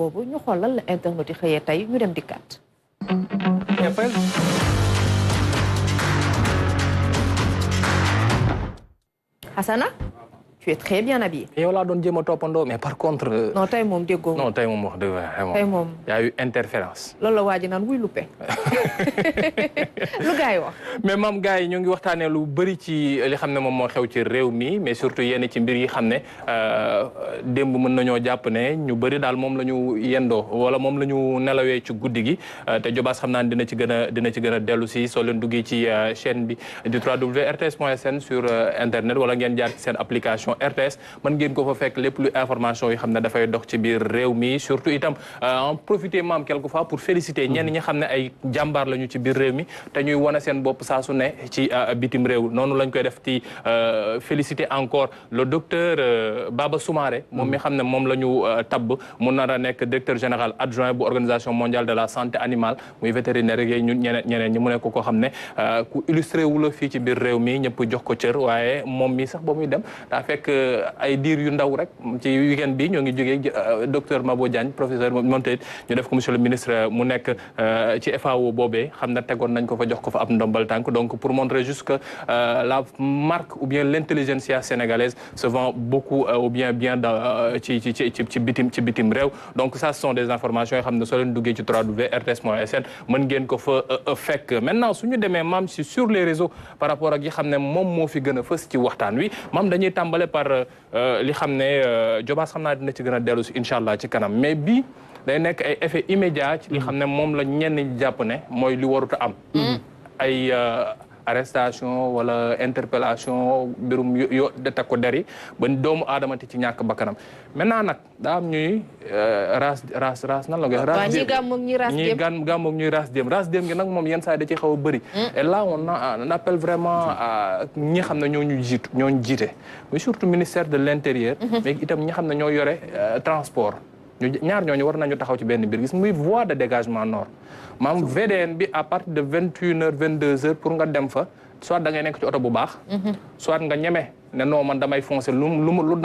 boobu ñu xool lan la internet yi xëyee tey ñu dem dikkaat. Hassana, tu es très bien habillé. yow laa doon jéem a toppandoo mais par contre. non tey moom déggoo. non tey moom wax dëgg vraiment. tey moom y a eu interférence. loolu la waa ji naan wuy luppe. lu gars yi wax. mais maam gars yi ñu ngi waxtaanee lu bëri ci li xam ne moom moo xew ci réew mi mais surtout yenn ci mbir yi xam ne démb mën nañoo jàpp ne ñu bëri daal moom la ñu yendoo wala moom la ñu nelawee ci guddi gi te Jobaas xam naa dina ci gën a dellu si soo leen duggee ci chaîne bi du www.rts.sn sur internet wala ngeen jaar ci seen application RTS mën ngeen ko fa fekk lépp lu information yi xam ne dafay dox ci biir réew mi surtout itam en profiter maam quelquefois pour féliciter ñenn ñi xam ne ay jàmbaar lañu ci biir réew mi te ñuy wane seen bopp saa su ne ci bitim réew noonu lañ koy def ci féliciter encore le docteur Baba Soumaré moom mi xam ne moom la ñu tabb mu nar a nekk directeur général adjoint bu organisation mondiale de la santé animale muy vétérinaire yi ñun ñeneen ñi mu nekk ko xam ne ku illustré wu la fii ci biir réew mi ñëpp jox ko cër waaye moom mi sax ba muy dem daa fekk ay diir yu ndaw rek ci weekend bi ñoo ngi jógee docteur Mabo Diagne professeur moom tamit ñu def ko monsieur le ministre mu nekk ci FAO boobee xam na tegoon nañ ko fa jox ko fa ab ndombal tànk donc pour montrer juste que la marque ou bien l'intelligentsia sénégalaise se vend beaucoup ou bien ci bitim réew donc ça ce sont des informations yoo xam ne soo leen duggee ci www.rts.sn mën ngeen ko fa fekk maintenant suñu demee maam si sur les réseaux par rapport ak yi xam ne moom moo fi gën a fës ci waxtaan wi maam dañuy tàmbale par li xam ne Jobaas xam naa dina ci gën a dellu si incha allah ci kanam mais bii day nekk ay effet immédiat ci li xam ne moom la ñenn ñi jàpp ne mooy li warut a am ay arrestation wala interpellation mbirum yo de takko deri ba doomu aadama te ci ñàkk bakkanam maintenant nag daa am ñuy raas nan la koy ñi gàmmoog ñuy raas dem gi nag moom yenn saa yi da ci xaw a bëri et là on appelle vraiment ñi xam ne ñooñu jiite mais surtout ministère de l'intérieur mais itam ñi xam ne ñoo yore transport ñaar ñooñu war nañu taxaw ci benn mbir gis muy voie de dégagement nord maam VDN bi à partir de 21h 22h pour nga dem fa soit da ngay nekk ci oto bu baax soit nga ñeme ne non man damay foncer lu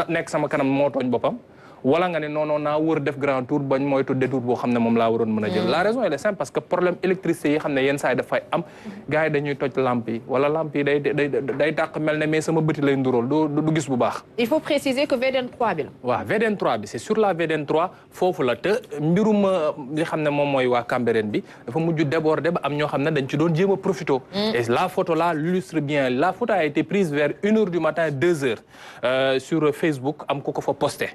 nekk sama kanam moo tooñ boppam wala nga ne non naa wër def grand tour bañ moytu détour boo xam ne moom laa waroon mën a jël la raison elle est simple parce que problème électricité yi xam ne yenn saa yi dafay am gars yi dañuy toj lampe yi wala lampe yi day tàq mel ne mais sama bëti lay ndurool du gis bu baax. il faut préciser que VDN 3 bi la. waaw VDN 3 bi c'est sur la VDN 3 foofu la te mbirum li xam ne moom mooy waa Cambérène bi dafa mujj déborder ba am ñoo xam ne dañ ci doon jéem a profité. et la photo là l'illustre bien la photo a été prise vers 1h du matin 2h sur Facebook am ku ko fa posté.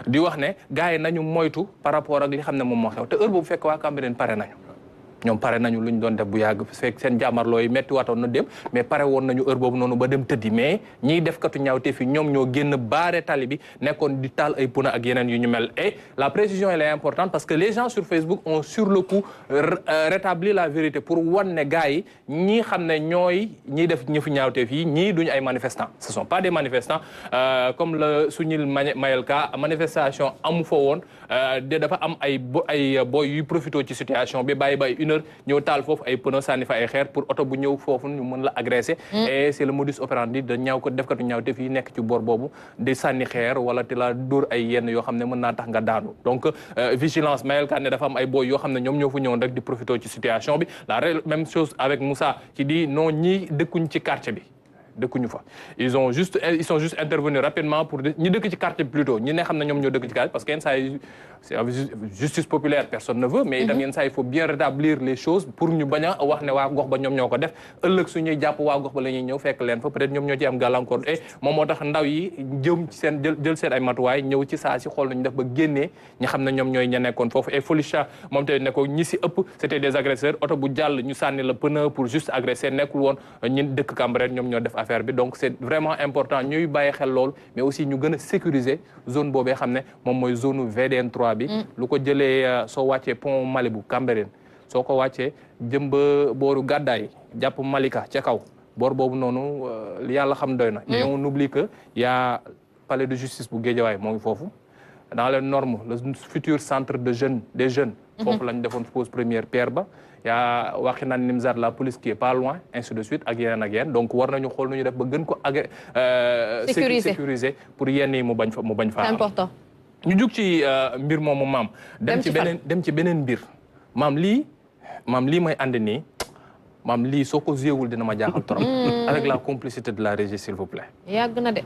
di wax ne gars yi nañu moytu par rapport ak li xam ne moom moo xew te heure boobu fekk waa Cambérène pare nañu ñoom pare nañu lu ñu doon def bu yàgg fekk seen jàmmarloo yi metti waatoon na dem mais pare woon nañu heure boobu noonu ba dem tëddi mais ñiy def katu ñaawte fi ñoom ñoo génn baare tali bi nekkoon di taal ay puna ak yeneen yu ñu mel et la précision elle est importante parce que les gens sur Facebook ont sur le coup rétabli la vérité pour wan ne gars yi ñii xam ne ñiy def ñëfu ñaawteef yi ñii duñu ay manifestants ce sont pas des manifestants comme le Sunil Mayelka manifestation amu fa woon dafa am ay boy yuy profité ci situation bi bàyyi une heure ñëw taal foofu ay pneu sànni fa ay xeer pour oto bu ñëw foofu ñu mën la agresser et c'est le modus operandi de ñaaw ko defkatu ñaaw te fii nekk ci boor boobu di sànni xeer wala te la dóor ay yenn yoo xam ne mën naa tax nga daanu donc vigilance Mayel Kane dafa am ay boy yoo xam ne ñoom ñoo fu ñëwoon rek di profiter ci situation bi la même chose avec Moussa qui dit non ñi dëkkuñ ci quartier bi dëkkuñu fa ils sont juste intervenus rapidement pour ñi dëkk ci quartier plutôt ñi ne xam ne ñoom ñoo dëkk ci quartier parce que yenn saa yi c'est justice populaire personne ne veut mais itam yenn saa il faut bien rétablir les choses pour ñu bañ a wax ne waa gox ba ñoom ñoo ko def ëllëg su ñuy jàpp waa gox ba la ñuy ñëw fekk leen fa peut-être ñoom ñoo ci am gàllankoor et moom moo tax ndaw yi jëm ci seen jël seen ay matuwaay ñëw ci saa si xool nañu def ba génnee ñi xam ne ñoom ñooy ña nekkoon foofu et Folicha moom tamit ne ko ñi si ëpp c'était des agresseurs oto bu jàll ñu sànni la pneu pour juste agresser nekkul woon ñi dëkk Cambérène ñoom ñoo def affaire bi donc c'est vraiment important ñuy bàyyi xel loolu mais aussi ñu gën a sécuriser zone boobee xam ne moom mooy zone VDN 3 bi lu ko jëlee soo wàccee pont Malibu Cambérène soo ko wàccee jëm ba booru Gàddaay jàpp Malika ca kaw boor boobu noonu li yàlla xam doy na et on oublie que y a palais de justice bu Guédiawaye moo ngi foofu dans les normes le futur centre de jeunes des jeunes foofu lañ defoon pose première pierre ba yaa waxi naan Nimzat la police qui est pas loin ainsi de suite ak yeneen donc war nañu xool nu ñu def ba gën ko sécuriser pour yenn yi mu bañ fa c'est important ñu jug ci mbir moomu maam. dem ci beneen mbir. maam lii may ànd nii maam lii soo ko jéewul dina ma jaaxal trop. avec la complicité de la régie s'il vous plaît. yàgg na de.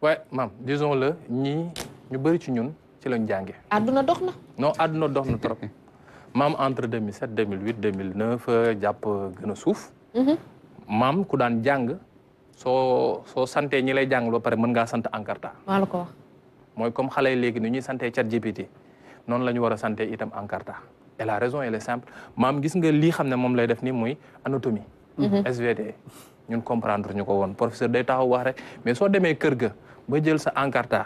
ouais maam disons-le ñii ñu bëri ci ñun ci lañ jànge àdduna dox na. non àdduna dox na trop maam entre 2007 2008 2009 jàpp gën a suuf. maam ku daan jàng soo santee ñi lay jàng ba pare mën ngaa sant Encarta. maa la ko wax. mooy comme xale yi léegi ni ñuy santee ChatGPT noonu la ñu war a santee itam Encarta. et la raison elle est simple maam gis nga lii xam ne moom lay def ni muy anatomie. SVT ñun comprendre ñu ko woon professeur day taxaw wax rek mais soo demee kër ga ba jël sa Encarta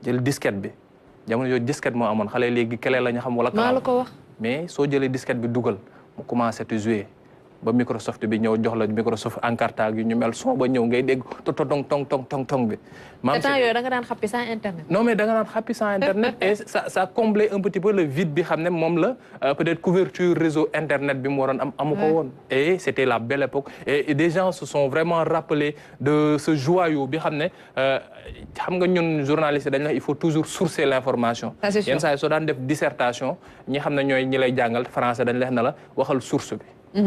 jël disquette bi jamono yooyu disquette moo amoon xale léegi clé la ñu xam wala. maa la ko wax mais soo jëlee disquette bi dugal mu commencé te jouer ba Microsoft bi ñëw jox la Microsoft Encarta gi ñu mel son ba ñëw ngay dégg tong tong bi. te temps yooyu da nga daan xappi sans internet. non mais da nga daan xappi sans internet et ça comblait un petit peu le vide bi xam ne moom la peut-être couverture réseau internet bi mu waroon am amu ko woon. et c'était la belle époque et des gens se sont vraiment rappelés de ce joyau bi xam ne xam nga ñun journalistes dañ la il faut toujours sourcer l'information. yenn saa yi soo daan def dissertation ñi xam ne ñooy ñi lay jàngal français dañ leen na la waxal source bi.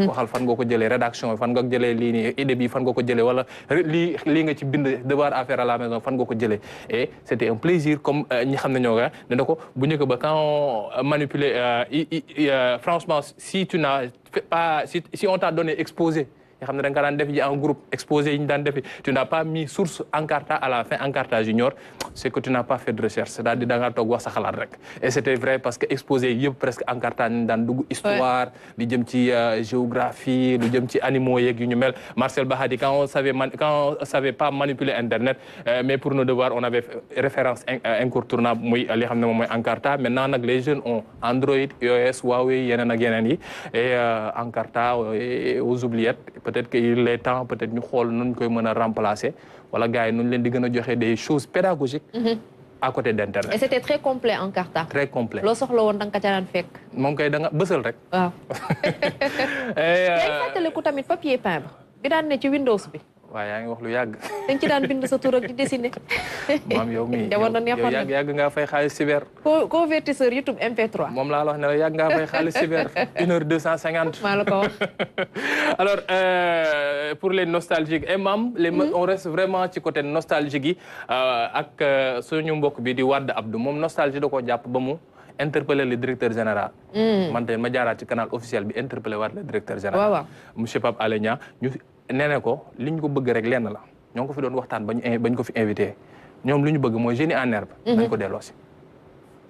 waxal fan nga ko jëlee rédaction fan nga ko jëlee lii nii idée bi fan nga ko jëlee wala lii nga ci bind devoir à faire à la maison fan nga ko jëlee et c'était un plaisir comme ñi xam ne ñoo nga ne na ko bu njëkk ba quand on manipulait franchement si tu n'as pas si on t'a donné exposé nga xam ne da nga daan def ji en groupe exposé yi ñu daan defi tu n'as pas mis source Encarta à la fin Encarta junior c'est que tu n'as pas fait de recherche c'est-à-dire da ngaa toog wax sa xalaat rek et c'était vrai parce que exposé yëpp presque Encarta ñu daan dugg histoire di jëm ci géographie lu jëm ci animaux yeeg yu ñu mel Marcel Bahadi quand on savait pas manipuler internet mais pour nos devoirs on avait référence incontournable muy li xam ne moom mooy Encarta maintenant nag les jeunes ont Android iOS Huawei yeneen ak yeneen yi et Encarta aux oubliettes peut-être qu'il est temps peut-être ñu xool nuñ koy mën a remplacer wala gars yi nuñ leen di gën a joxe des choses pédagogiques à côté d'internet. et c'était très complet Encarta. très complet loo soxla woon da nga ko ca daan fekk. moom kay da nga bësal rek. waaw. yaa ngi fàttaliku tamit papier peint bi daan ne ci Windows bi. waaw yaa ngi wax lu yàgg. dañ ci daan bind sa tur ak di dessiner. maam yow mii yow yàgg ngaa fay xaalis cyber. convertisseur YouTube MP3. moom laa la wax ne la yàgg ngaa fay xaalis cyber 1h250. maa la ko wax. alors pour les nostalgiques et maam on reste vraiment ci côté nostalgique yi ak suñu mbokk bi di Wade Abdou moom nostalgie da koo jàpp ba mu interpeller le directeur général. man tey ma jaaraat ci canal officiel bi interpeller waat le directeur général. waaw monsieur Pape Alé Niang ñu nee ko li ñu ko bëgg rek lenn la ñoo ngi ko fi doon waxtaan bañ ko fi invité ñoom li ñu bëgg mooy génie en herbe. dañ ko delloosi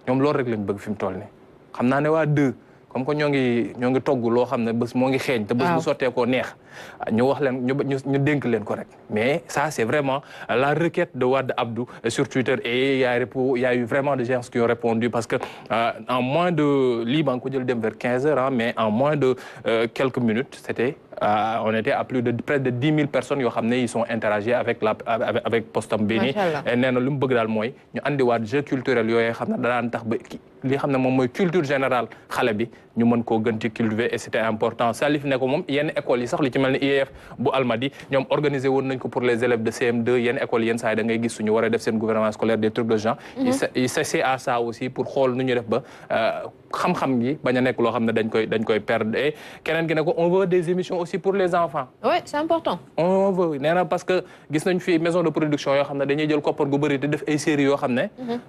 ñoom loolu rek lañ bëgg fi mu toll nii xam naa ne waa deux comme que ñoo ngi togg loo xam ne bés moo ngi xeeñ te bés bu sotteekoo neex ñu wax leen ñu dénk leen ko rek mais ça c'est vraiment la requête de Wade Abdou sur Twitter et il y a eu vraiment des gens qui ont répondu parce que en moins de lii ba nga ko jël dem vers 15 heures mais en moins de quelques minutes c'était on était à près de 10 000 personnes yoo xam ne ils sont interagis avec postam bii nii et nee na lu mu bëgg daal mooy ñu andiwaat jeu culturel yooyu xam ne daan tax ba li xam ne moom mooy culture générale xale bi ñu mën koo gën ci cultiver et c'était important Salif ne ko moom yenn écoles yi sax li ci mel ni IEF bu Almadi ñoom organisé woon nañ ko pour les élèves de CM2 yenn écoles yenn saa yi da ngay gis suñu war a def seen gouvernement scolaire des trucs de genre il s'essaie à ça aussi pour xool nu ñu def ba xam-xam gi bañ a nekk loo xam ne dañ koy perdre et keneen gi ne ko on veut des émissions aussi pour les enfants oui c'est important on veut nee na parce que gis nañ fi maison de production yoo xam ne dañuy jël koppar gu bëri te def ay séries yoo xam ne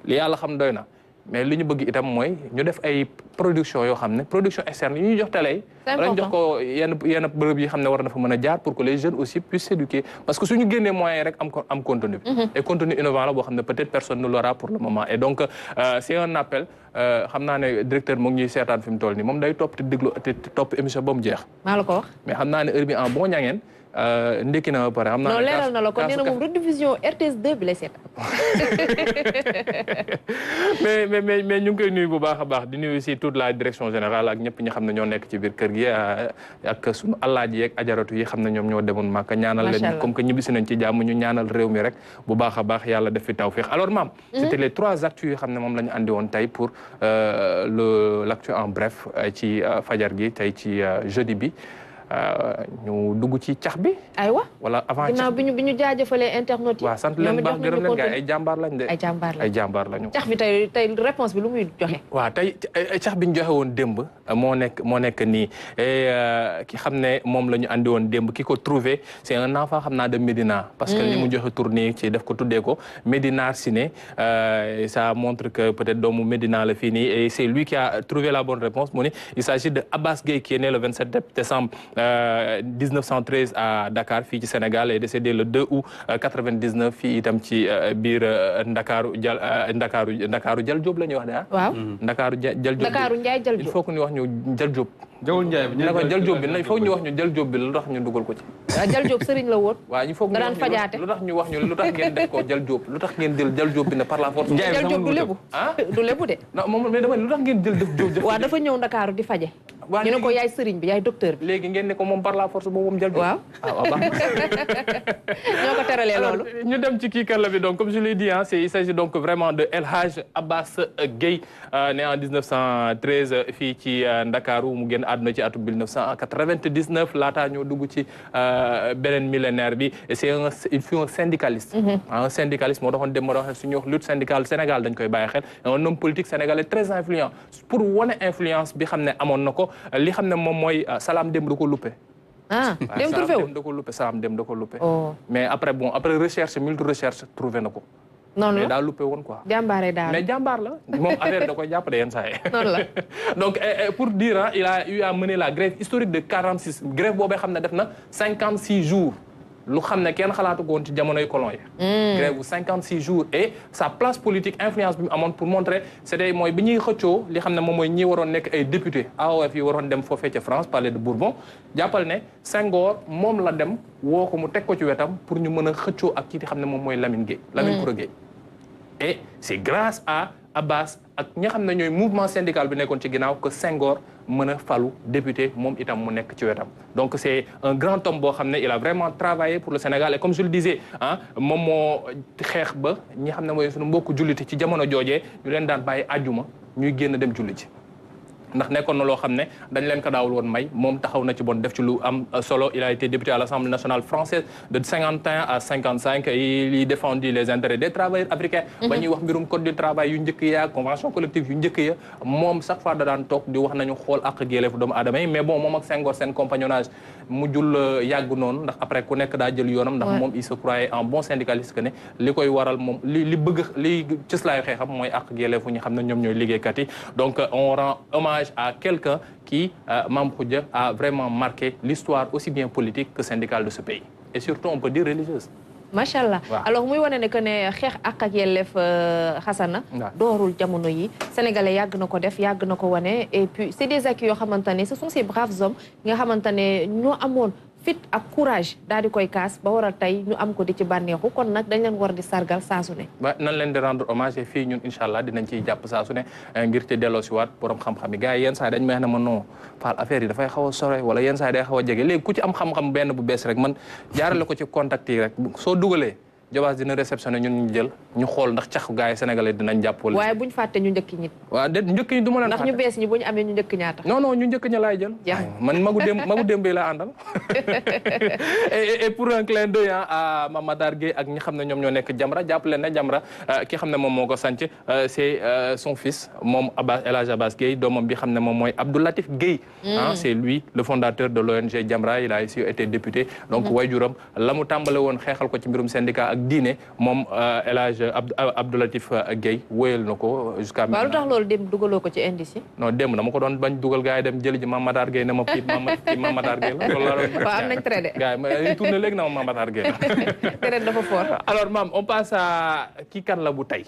li yàlla xam doy na mais li ñu bëgg itam mooy ñu def ay production yoo xam ne production externe yi ñuy jox télé yi dañ jox ko yenn bërëb yi xam ne war na fa mën a jaar pour que les jeunes aussi puissent s'éduquer parce que suñu génnee moyens rek am contenu bi et contenu innovant la boo xam ne peut-être personne ne l'aura pour le moment et donc c'est un appel xam naa ne directeur mu ngi ñuy seetaan fi mu toll nii moom day topp te déglu te topp émission ba mu jeex maa la ko wax mais xam naa ne heure bi en bon ñangeen ndekki na ba pare xam naa. non leeral na la kon nee na moom rediffusion RTS 2 bi lay seet. mais ñu ngi koy nuyu bu baax a baax di nuyu aussi toute la direction générale ak ñëpp ñi xam ne ñoo nekk ci biir kër gi ak sunu alaaji yeeg ajaratu yi xam ne ñoom ñoo demoon Màkka ñaanal leen comme que ñibbisi nañ ci jàmm ñu ñaanal réew mi rek bu baax a baax yàlla def fi tawfiq alors maam c'était les 3 actus yi xam ne moom la ñu andi woon tey pour l'actu en bref ci fajar gi tey ci jeudi bi ñu dugg ci cax bi. aywa wala avant ginnaaw bi ñu jaajëfalee internautes yi. waaw sant leen baax gërëm leen gars ay jàmbaar lañ de. ay jàmbaar lañu. cax bi tey réponse bi lu muy joxe. waaw tey cax bi ñu joxe woon démb moo nekk nii ki xam ne moom la ñu andi woon démb ki ko trouvé c'est un enfant xam naa de Médina. parce que li mu joxe tournée ci def ko tuddee ko Médina Ciné ça montre que peut-être doomu Médina la fii nii et c'est lui qui a trouvé la bonne réponse mu ne il s'agit de Abbas Gueye qui est né le 27 décembre 1913 à Dakar fii ci Sénégal et décédé le 2 août 99 fii itam ci biir Ndakaaru Jal Diop la ñuy wax de ah. waaw Ndakaaru Jal Diop Ndakaaru Ndiaye Jal Diop il faut que ñu wax ñu Jal Diop. Jawul Ndiaye bi Jal Diop bi il faut ñu wax ñu Jal Diop bi lu tax ñu dugal ko ci. waaw Jal Diop sëriñ la woon. waaw il faut que lu tax ñu wax ñu lu tax ngeen def ko Jal Diop lu tax ngeen jël Jal Diop bi ne par la force. Jal Diop du lébu du lébu de. non moom mais dama lu tax ngeen jël def Diop. waaw dafa ñëw Ndakaaru di faje ñu ne ko yaay sëriñ bi yaay docteur bi. léegi ngeen ne ko moom par la force boobu moom Jal Diop. waaw ñoo ko teralee loolu. ñu dem ci kii kan la bi donc comme je l'ai dit il s'agit donc vraiment de El Hadj Abbas Gueye né en 1913 fii ci Ndakaaru mu génn àdduna ci atum 1999 laataa ñoo dugg ci beneen millénaire bi et il fut un syndicaliste. un syndicaliste moo taxoon dem ma wax suñuy wax lutte syndicale Sénégal dañ koy bàyyi xel un homme politique sénégalais très influent pour wane influence bi xam ne amoon na ko li xam ne moom mooy Salam Dem da ko luppe. dem trouvé wu da ko luppe Salam Dem da ko luppe. mais après recherche multi recherche trouvé na ko. noonu la mais daa luppe woon quoi. jàmbaare daal mais jàmbaar la moom affaire da koy jàpp de yenn saa yi. noonu la donc pour dire il a eu à mener la grève historique de 46 grève boobee xam ne def na 56 jours. lu xam ne kenn xalaatu ko woon ci jamonoy colon yi. grève bu 56 jours et sa place politique influence bi mu amoon pour montrer c'était mooy bi ñuy xëccoo li xam ne moom mooy ñi waroon nekk ay député AOF yi waroon dem foofee ca France palais de Bourbon jàppal ne Senghor moom la dem woo ko mu teg ko ci wetam pour ñu mën a xëccoo ak kii di xam ne moom mooy Lamine Gueye. Lamine Koura Gueye. et c'est grâce à Abbas ak ñi xam ne ñooy mouvement syndical bi nekkoon ci ginnaaw que Senghor mën a falu député moom itam mu nekk ci wetam donc c'est un grand homme boo xam ne il a vraiment travaillé pour le Sénégal et comme je le disais moom moo xeex ba ñi xam ne mooy suñu mbokku julliti ci jamono joojee ñu leen daan bàyyi àjjuma ñuy génn dem julli ci ndax nekkoon na loo xam ne dañ leen ko daawul woon may moom taxaw na ci bon def ci lu am solo il a été député à l'Assemblée nationale française de 51 à 55 il défendit les intérêts des travailleurs africains ba ñuy wax mbirum code du travail yu njëkk ya convention collective yu njëkk ya moom chaque fois da daan toog di wax nañu xool ak yelleefu doomu aadama yi mais bon moom ak Senghor seen compagnonnage mujjul yàgg noonu ndax après ku nekk daa jël yoonam ndax moom il se croyait en bon syndicaliste que ne li koy waral moom li bëgg li cëslaayu xeexam mooy ak yelleefu ñi xam ne ñoom ñooy liggéeykat yi donc on rend hommage à quelqu'un qui, Mame Khoudia, a vraiment marqué l'histoire aussi bien politique que syndicale de ce pays. Et surtout, on peut dire religieuse. Machallah. Alors muy wane ne que ne xeex ak yelleef Xasana doorul jamono yi sénégalais yàgg na ko def yàgg na ko wane et puis c'est des acquis yoo xamante ne ce sont ces braves hommes nga xamante ne ñoo amoon fit ak courage daal di koy kaas ba waral tey ñu am ko di ci bànneexu kon nag dañ leen war di sargal saa su ne. ba nan leen di rendre hommage et fii ñun incha allah dinañ ciy jàpp saa su ne ngir te delloo si waat borom xam-xam yi gars yi yenn saa yi dañ may wax ne ma non Fall affaire yi dafay xaw a sore wala yenn saa yi day xaw a jege léegi ku ci am xam-xam benn bu bees rek man jaarale ko ci contact yi rek soo dugalee Jobaas dina réceptionné ñun ñu jël ñu xool ndax cax gars yi sénégalais dinañ jàpp wala. waaye buñ fàtte ñu njëkk ñi. waaw déet njëkk ñi du ma leen fàtte ndax ñu bees ñi bu ñu amee ñu njëkk ñaata. non non ñu njëkk ña laay jël. man magu démb laa àndal. et pour un clin d'œil à Mame Matar Gueye ak ñi xam ne ñoom ñoo nekk Jamra jàpp leen ne Jamra ki xam ne moom moo ko sanc c'est son fils moom El Hadj Abbas Gueye doomam bi xam ne moom mooy Abdou Latif Gueye. c'est lui le fondateur de l'ONG Jamra il a aussi été député. donc waajuram la mu tàmbale woon xeexal ko ci mbirum syndicat ak diine moom El Hadj Abdou Latif Gueye wéyal na ko jusqu'à maintenant. waaw lu tax loolu dem dugaloo ko ci indice yi. non démb dama ko doon bañ dugal gars yi dem jëli ji Mame Matar Gueye ne ma kii Mame Matar Gueye la loolu la doon. waaw am nañ traité. gars yi ma tourné léegi na ma Mame Matar Gueye la. traité dafa fort. alors maam on passe à kii kan la bu tey.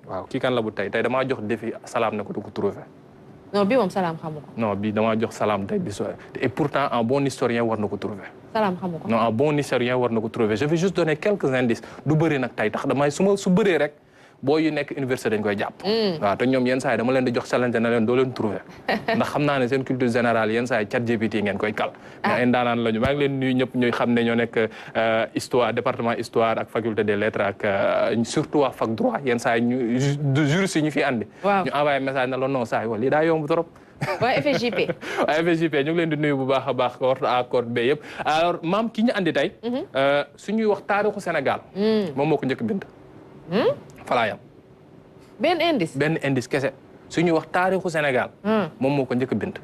waaw kii kan la bu tey damaa jox défi Salam ne ko du ko trouvé. non bii moom Salam xamu ko. non bii damaa jox Salam tey bi et pourtant un bon historien war na ko trouvé. Salam xamu ko. non un bon Nigérien war na ko trouver je vais juste donner quelques indices du bëri nag tey tax damay su bëree rek boo yu nekk université dañ koy jàpp. waaw te ñoom yenn saa yi dama leen di jox challenge na leen doo leen trouver ndax xam naa ne seen culture générale yenn saa yi ChatGPT ngeen koy kal mais ay ndaanaan lañu maa ngi leen nuyu ñëpp ñuy xam ne ñoo nekk histoire département histoire ak faculté des lettres ak surtout waa fac droit yenn saa yi ñu juriste yi ñu fi andi. ñu envoyé message na la non saa yi wala lii daa yomb trop. waa FSJP. waa FSJP ñu ngi leen di nuyu bu baax a baax ordre A ordre B yëpp alors maam ki ñu andi tey. suñuy wax taarixu Sénégal. moom moo ko njëkk bind. falaa yam benn indice kese suñuy wax taarixu Sénégal. moom moo ko njëkk bind.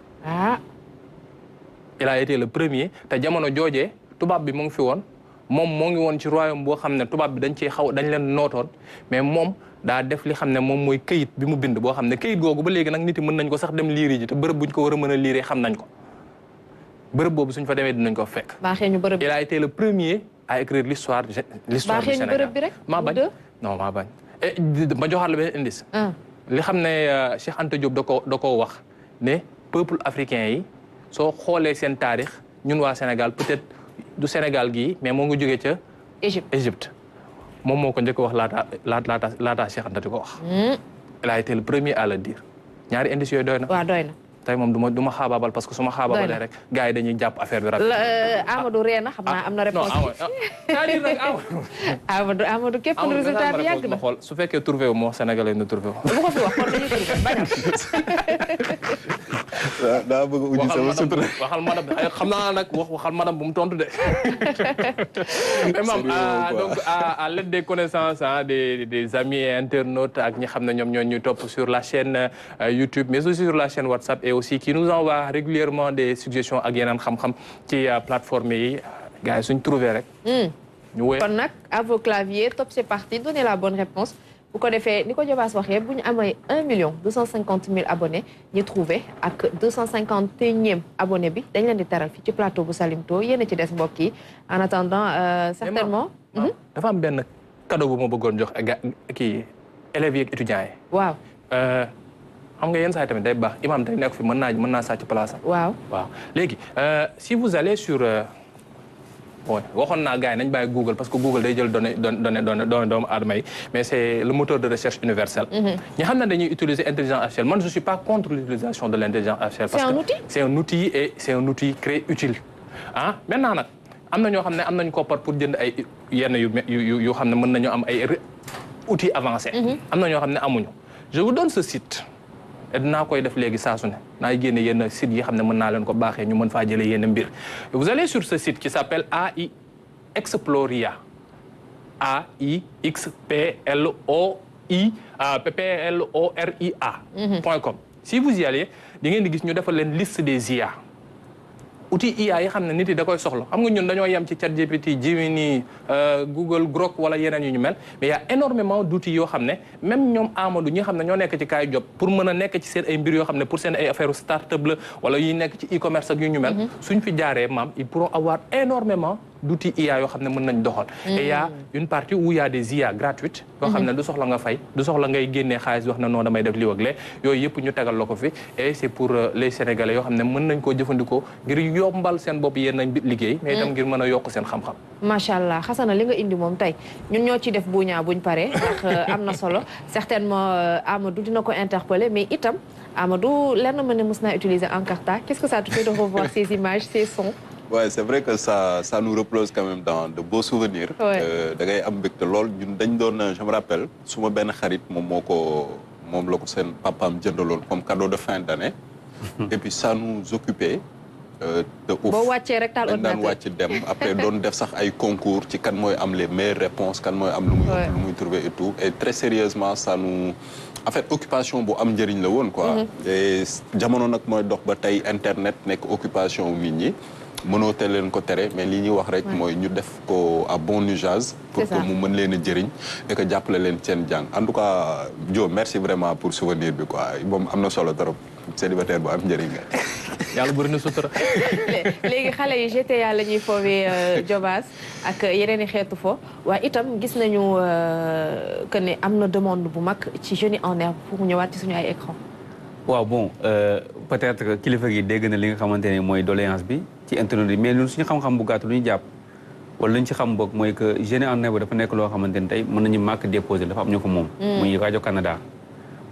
il a été le premier te jamono joojee tubaab bi mu ngi fi woon moom moo ngi woon ci royaume boo xam ne tubaab bi dañ leen nootoon mais moom. daa def li xam ne moom mooy këyit bi mu bind boo xam ne këyit googu ba léegi nag nit yi mën nañ ko sax dem liiri ji te bërëb buñ ko war a mën a liiree xam nañ ko bërëb boobu suñ fa demee dinañ ko fekk. baaxee ñu bërëb bi il a été le premier à écrire l'histoire du Sénégal. baaxee ñu bërëb bi rek maa bañ non maa bañ. ma joxaat la benn indice. li xam ne Cheikh Anta Diop da koo wax ne peuple africain yi soo xoolee seen taarix ñun waa Sénégal peut-être du Sénégal gii mais moo ngi jógee ca. Égypte. moom moo ko njëkk wax laata Cheikh Anta di ko wax. il a été le premier à le dire ñaari indices yooyu doy na. waaw doy na. tey moom du ma xaabaabal parce que su ma xaababalee rek gars yi dañuy jàpp affaire bi rapide. Amadou ree na xam naa am na réponse. Amadou képp ku résultat bi yàgg na. xool su fekkee trouvé wu ma wax sénégalais na trouvé wu. bu ko fi wax kon dañuy trouvé bañal. daa bëgg a uji sama sutura. waxal madame xam naa nag waxal madame bu mu tontu de. donc à l'aide des connaissances des amis et internautes ak ñi xam ne ñoom ñoo ñuy topp sur la chaîne YouTube mais aussi sur la chaîne WhatsApp et aussi qui nous envoie régulièrement des suggestions ak yeneen xam-xam ci plateforme yi gars yi suñ trouvé rek. ñu wéy kon nag à vos claviers top c'est parti donnez la bonne réponse bu ko defee ni ko Jobaas waxee bu ñu amee 1 250 000 abonnés ñu trouvé ak 251e abonné bi dañ leen di teral fii ci plateau bu Salimto yéen a ci des mbokk yi en attendant certainement. dafa am benn cadeau bu ma bëggoon jox kii élèves yi ak étudiants yi. waaw. xam nga yenn saa yi tamit day baax imam day nekk fi mën naa sàcc place am. waaw léegi si vous allez sur bon waxoon naa gars yi nañ bàyyi Google parce que Google day jël données doomu aadama yi mais c'est le moteur de recherche universel. ñi xam ne dañuy utiliser intelligence artificielle man je suis pas contre l'utilisation de l'intelligence artificielle. parce que c'est un outil et c'est un outil très utile maintenant nag am na ñoo xam ne am nañ koppar pour jënd ay yenn yu xam ne mën nañu am ay outils avancés. am na ñoo xam ne amuñu je vous donne ce site. dinaa koy def léegi saa su ne naa génne yenn site yi xam ne mën naa leen ko baaxee ñu mën faa jëlee yenn mbir vous allez sur ce site qui s'appelle AI Exploria AIXPLORIA.com si vous y allez di ngeen di gis ñu defal leen liste des IA outil IA yi xam ne nit yi da koy soxla xam nga ñun dañoo yem ci ChatGPT Gemini Google Grok wala yeneen yu ñu mel mais y a énormément d'outils yoo xam ne même ñoom Amadou ñi xam ne ñoo nekk ci kaay job pour mën a nekk ci seen ay mbir yoo xam ne pour seen ay affaire start-up la wala yi nekk ci e-commerce ak yu ñu mel suñ fi jaaree maam ils pourront avoir énormément d'outils IA yoo xam ne mën nañ doxal et y a une partie où il y a des IA gratuites yoo xam ne du soxla nga fay du soxla ngay génnee xaalis wax ne non damay def lii ak lee yooyu yëpp ñu tegal la ko fi et c'est pour les Sénégalais yoo xam ne mën nañ koo jëfandikoo ngir yombal seen bopp yenn liggéey mais itam ngir mën a yokk seen xam-xam macha allah Xasana li nga indi moom tey ñun ñoo ci def buñaa buñ pare ndax am na solo certainement Amadou dina ko interpeller mais itam Amadou lenn ma ne mës naa utiliser Encarta qu'est-ce que ça te fait de revoir ces images ces sons. Ouais, c'est vrai que ça nous replonge quand même dans de beaux souvenirs. da ngay am mbégte lool ñun dañ doon je me rappelle suma benn xarit moom la ko seen papaam jëndaloon comme cadeau de fin d'année. et puis ça nous occupait. de ouf boo wàccee rek taal ordinateur dañ daan wàcc dem après doon def sax ay concours ci kan mooy am les meilleures réponses kan mooy am lu muy trouver et tout et très sérieusement ça nous en fait occupation bu am njëriñ la woon quoi. et jamono nag mooy dox ba tey internet nekk occupation nit ñi. mënoo te leen ko tere mais li ñuy wax rek mooy ñu def ko à bon usage pour que mu mën leen a jëriñ et que jàppale leen seen jàng en tout cas Dio merci vraiment pour souvenir bi quoi moom am na solo trop célibataire bu am njëriñ nga yàlla bëri na sutura léegi xale yi GTA la ñuy foowee Jobaas ak yeneen i xeetu fo waaye itam gis nañu que ne am na demande bu mag ci jeunes en herbe pour ñëwaat ci suñu ay écran waaw bon peut-être que kilifa gi dégg na li nga xamante ne mooy doléance bi ci internet yi mais ñun suñu xam-xam bu gàtt lu ñu jàpp wala lu ñu ci xam boog mooy que génie en herbe dafa nekk loo xamante ni tey mën nañu marque déposé dafa am ñu ko moom. muy rajo Canada.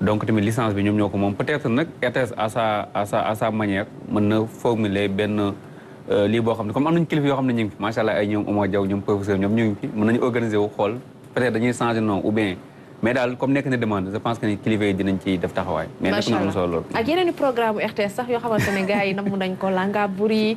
donc tamit licence bi ñoom ñoo ko moom peut-être nag RTS à sa manière mën na formuler benn lii boo xam ne comme am nañu kilifa yoo xam ne ñu ngi fi macha allah ay ñoom Omar Diaw ñoom professeur ñoom ñu ngi fi mën nañu organiser wu xool peut-être dañuy changer nom ou bien mais daal comme nekk na demande je pense que ni kilifa yi dinañ ci def taxawaay. mais nekk na am solo lool. ak yeneen i programme RTS sax yoo xamante ne gars yi namm nañ ko Langa Buri